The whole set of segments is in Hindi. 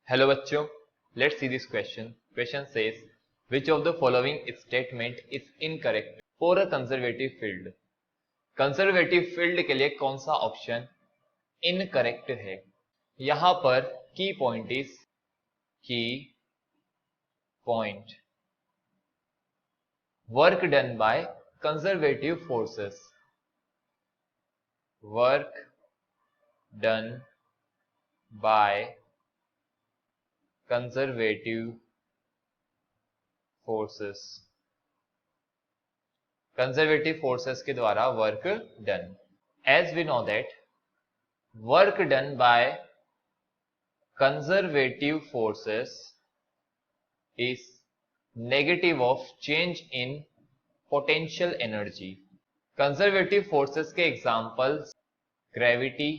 Hello बच्चों, let's see this question. Question says, which of the following statement is incorrect for a conservative field? Conservative field के लिए कौन सा ऑप्शन इनकरेक्ट है? यहां पर key point is key point work done by conservative forces. Work done by conservative forces. Conservative forces के द्वारा work done. As we know that work done by conservative forces is negative of change in potential energy. Conservative forces के examples gravity,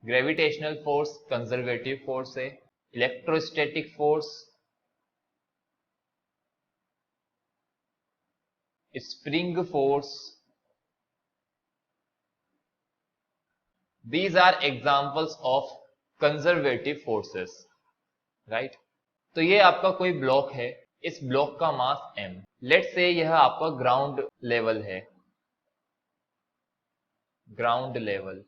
gravitational force conservative force है. Electrostatic force, spring force, these are examples of conservative forces, right? तो ये आपका कोई ब्लॉक है, इस ब्लॉक का मास m. लेट्स से यह आपका ग्राउंड लेवल है, ग्राउंड लेवल,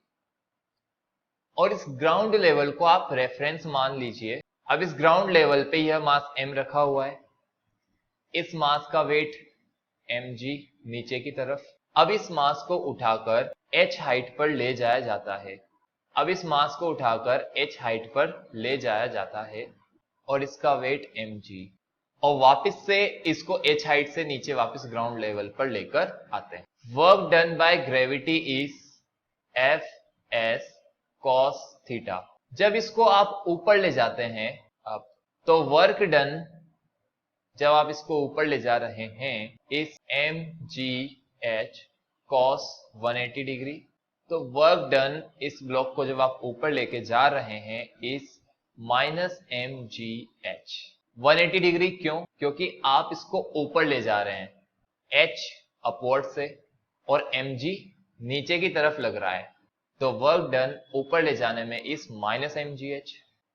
और इस ग्राउंड लेवल को आप रेफरेंस मान लीजिए. अब इस ग्राउंड लेवल पे यह मास m रखा हुआ है, इस मास का वेट mg नीचे की तरफ. अब इस मास को उठाकर h हाइट पर ले जाया जाता है. अब इस मास को उठाकर h हाइट पर ले जाया जाता है और इसका वेट mg, और वापस से इसको h हाइट से नीचे वापस ग्राउंड लेवल पर लेकर आते हैं. Work done by gravity is F S cos theta. जब इसको आप ऊपर ले जाते हैं अब, तो वर्क डन जब आप इसको ऊपर ले जा रहे हैं इस mgh cos 180 डिग्री. तो वर्क डन इस ब्लॉक को जब आप ऊपर लेके जा रहे हैं इस माइनस mgh 180 डिग्री. क्यों? क्योंकि आप इसको ऊपर ले जा रहे हैं, h अपवर्ड से और mg नीचे की तरफ लग रहा है, तो वर्क डन ऊपर ले जाने में इस माइनस mgh.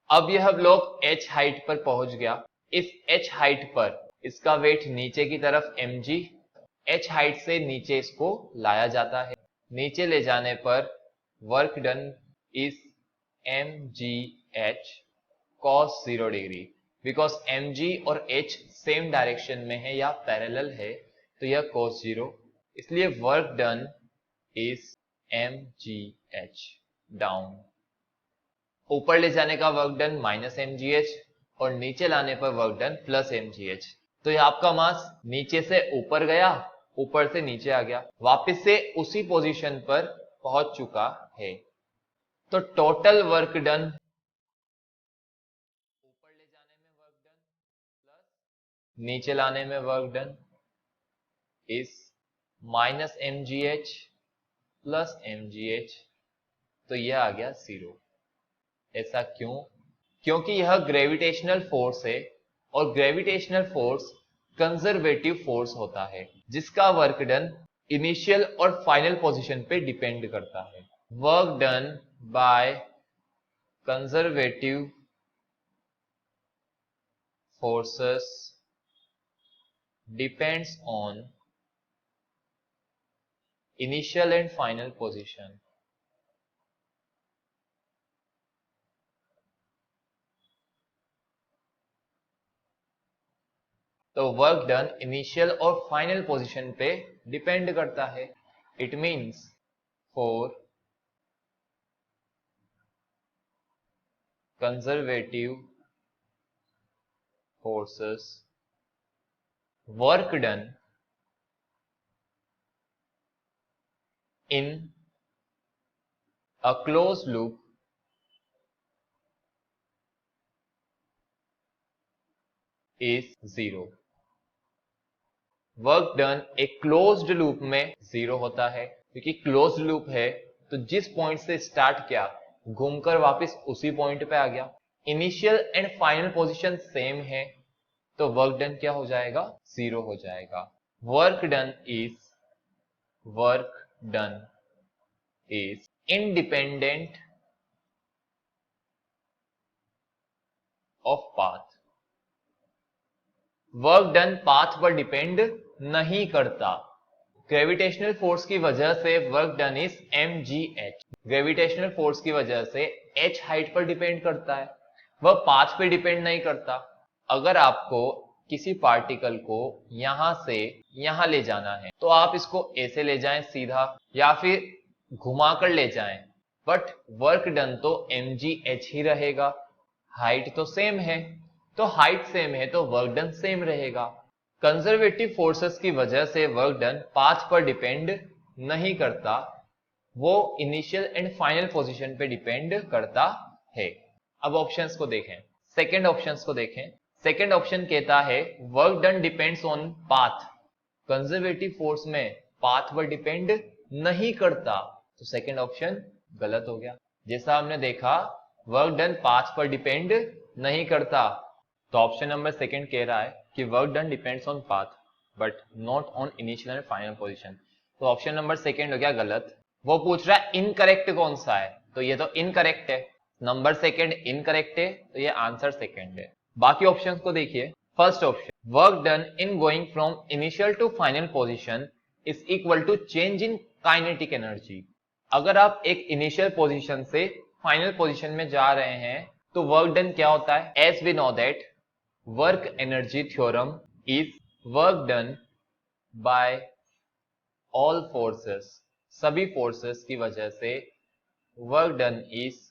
अब यह ब्लॉक h हाइट पर पहुंच गया. इस h हाइट पर इसका वेट नीचे की तरफ mg, h हाइट से नीचे इसको लाया जाता है. नीचे ले जाने पर work done is mgh cos 0 degree. Because mg और h सेम डायरेक्शन में है या पैरेलल है, तो यह cos 0, इसलिए work done is mgh down. ऊपर ले जाने का वर्क डन माइनस mgh और नीचे लाने पर वर्क डन प्लस mgh. तो ये आपका मास नीचे से ऊपर गया, ऊपर से नीचे आ गया, वापस से उसी पोजीशन पर पहुंच चुका है. तो टोटल वर्क डन ऊपर ले जाने में वर्क डन प्लस नीचे लाने में वर्क डन इस माइनस mgh प्लस mgh. तो यह आ गया 0. ऐसा क्यों? क्योंकि यह ग्रेविटेशनल फोर्स है और ग्रेविटेशनल फोर्स कंजर्वेटिव फोर्स होता है जिसका वर्क डन इनिशियल और फाइनल पोजीशन पे डिपेंड करता है. Work done by conservative forces depends on initial and final position. तो वर्क डन इनिशियल और फाइनल पोजीशन पे डिपेंड करता है. It means for conservative forces work done in a closed loop is 0. Work done एक क्लोज्ड लूप में 0 होता है, क्योंकि क्लोज्ड लूप है तो जिस पॉइंट से स्टार्ट किया घूमकर वापस उसी पॉइंट पे आ गया. Initial and final position same है, तो वर्क डन क्या हो जाएगा? 0 हो जाएगा. Work done is independent of path. Work done path पर डिपेंड नहीं करता। ग्रेविटेशनल फोर्स की वजह से work done is mgh। Gravitational force की वजह से h हाइट पर डिपेंड करता है, वह पाथ पे डिपेंड नहीं करता। अगर आपको किसी पार्टिकल को यहां से यहां ले जाना है तो आप इसको ऐसे ले जाएं सीधा, या फिर घुमाकर ले जाएं, बट वर्क डन तो mgh ही रहेगा। हाइट तो सेम है, तो हाइट सेम है तो वर्क डन सेम रहेगा। कंजर्वेटिव फोर्सेस की वजह से वर्क डन पाथ पर डिपेंड नहीं करता, वो इनिशियल एंड फाइनल पोजीशन पे डिपेंड करता है। अब ऑप्शंस को देखें, सेकंड ऑप्शंस को देखें। सेकंड ऑप्शन कहता है work done depends on path. Conservative force में पाथ पर डिपेंड नहीं करता, तो सेकंड ऑप्शन गलत हो गया। जैसा हमने देखा वर्क डन पाथ पर डिपेंड नहीं करता, तो ऑप्शन नंबर सेकंड कह रहा है कि work done depends on path but not on initial and final position. तो ऑप्शन नंबर सेकंड हो गया गलत। वो पूछ रहा है इनकरेक्ट कौन सा है, तो ये तो इनकरेक्ट है, नंबर सेकंड इनकरेक्ट है, तो ये आंसर सेकंड है। बाकी ऑप्शंस को देखिए। First option work done in going from initial to final position is equal to change in kinetic energy. अगर आप एक इनिशियल पोजीशन से फाइनल पोजीशन में जा रहे हैं तो वर्क डन क्या होता है? As we know that work energy theorem is work done by all forces. सभी फोर्सेस की वजह से work done is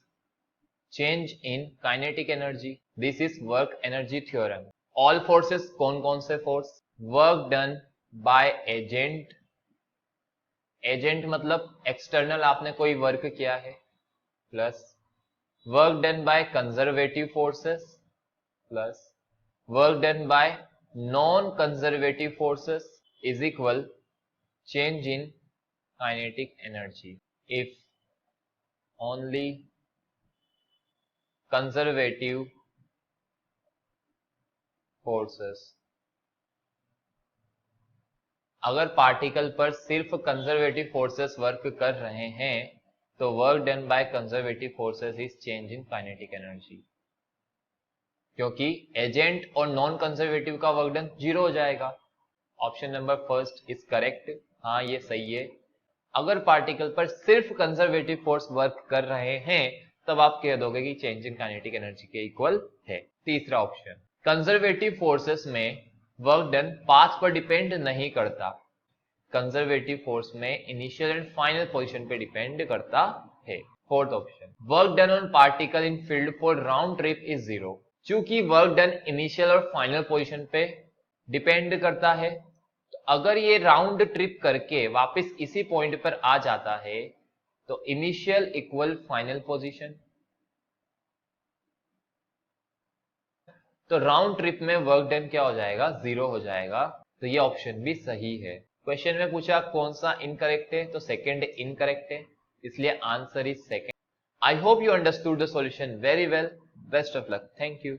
change in kinetic energy. This is work energy theorem. All forces कौन कौन से force? Work done by agent. Agent मतलब एक्सटर्नल आपने कोई वर्क किया है, plus work done by conservative forces, plus work done by non conservative forces is equal change in kinetic energy if only conservative forces। अगर पार्टिकल पर सिर्फ कंजर्वेटिव फोर्सेस वर्क कर रहे हैं तो work done by conservative forces is change in kinetic energy, क्योंकि एजेंट और नॉन कंजर्वेटिव का वर्क डन जीरो हो जाएगा। Option number first is correct. हाँ ये सही है। अगर पार्टिकल पर सिर्फ कंजर्वेटिव फोर्स वर्क कर रहे हैं तब आप कह दोगे कि चेंज इन काइनेटिक एनर्जी के इक्वल है। तीसरा ऑप्शन कंजर्वेटिव फोर्सेस में वर्क डन पाथ पर डिपेंड नहीं करता। कंजर्वेटिव फोर्स में इनिशियल एंड फाइनल पोजीशन पे डिपेंड करता है। Fourth option work done on particle in field for round trip is zero. चूंकि वर्क डन इनिशियल और फाइनल पोजीशन पे डिपेंड करता है, अगर ये राउंड ट्रिप करके वापस इसी पॉइंट पर आ जाता है तो इनिशियल इक्वल फाइनल पोजीशन, तो राउंड ट्रिप में वर्क डन क्या हो जाएगा? जीरो हो जाएगा। तो ये ऑप्शन भी सही है। क्वेश्चन में पूछा कौन सा इनकरेक्ट है, तो सेकंड इनकरेक्ट है, इसलिए answer is second. I hope you understood the solution very well. Best of luck. Thank you.